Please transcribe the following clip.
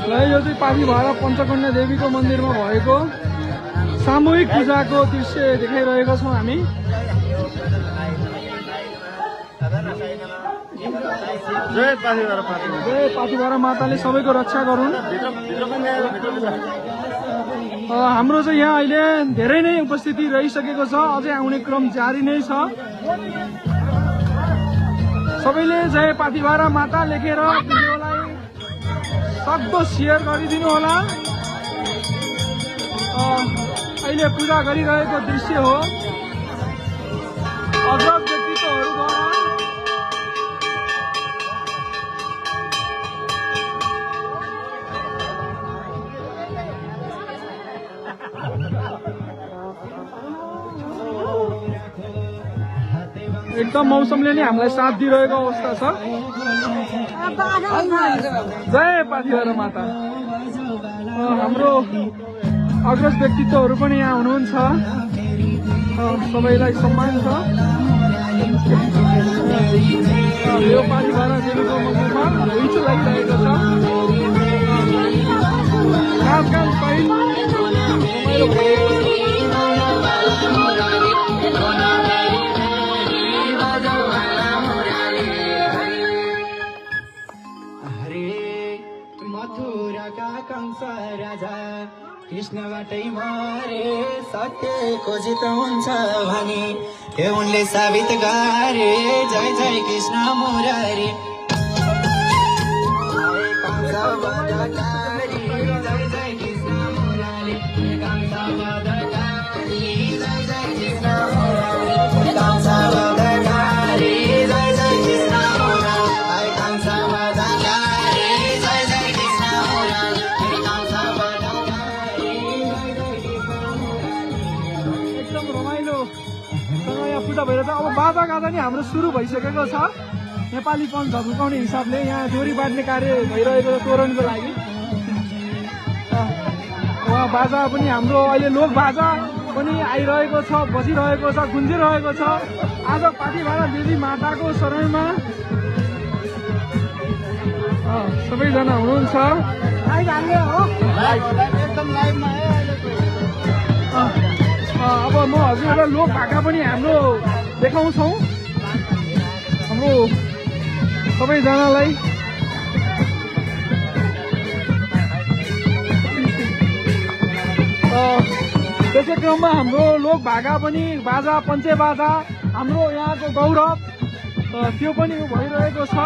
ल यो चाहिँ पाथिभरा पञ्चकन्या देवीको मन्दिरमा भएको सामूहिक पूजाको दृश्य देखाइरहेका छौँ हामी। जय पाथिभरा माताले सबैको रक्षा गरून्। हाम्रो चाहिँ यहाँ अहिले धेरै नै उपस्थिति रहिसकेको छ, अझै आउने क्रम जारी नै छ। सबैले जय पाथिभरा माता लेखेर भिडियोलाई सक्दो सेयर गरिदिनु होला। अहिले पूजा गरिरहेको दृश्य हो। अग्रज व्यक्तित्वहरूद्वारा एकदम मौसमले नै हामीलाई साथ दिइरहेको अवस्था छ। जय पाथिभरा माता। हाम्रो अग्रज व्यक्तित्वहरू पनि यहाँ हुनुहुन्छ, सबैलाई सम्मान छ। यो पाथिभरा देवीको मन्दिरमा घुइँचो लागिरहेको छ। काम सहित रमाइलो भएको छ। कृष्णबाटै मारे सत्यको जित हुन्छ भने हे उनले साबित गरे। जय जय कृष्ण मुरारी। भएर अब बाजा गाजा नि हाम्रो सुरु भइसकेको छ। नेपाली पञ्च झुकाउने हिसाबले यहाँ डोरी बाँध्ने कार्य भइरहेको छ तोरणको लागि। उहाँ बाजा पनि हाम्रो अहिले लोक बाजा पनि आइरहेको छ, बजिरहेको छ, गुन्जिरहेको छ। आज पाथिभरा देवी माताको शरणमा सबैजना हुनुहुन्छ। अब म हजुरहरूलाई लोक भाका पनि हाम्रो देखाउँछौँ हाम्रो सबैजनालाई। त्यसै क्रममा हाम्रो लोक भाका पनि बाजा पञ्चे बाजा हाम्रो यहाँको गौरव त्यो पनि भइरहेको छ।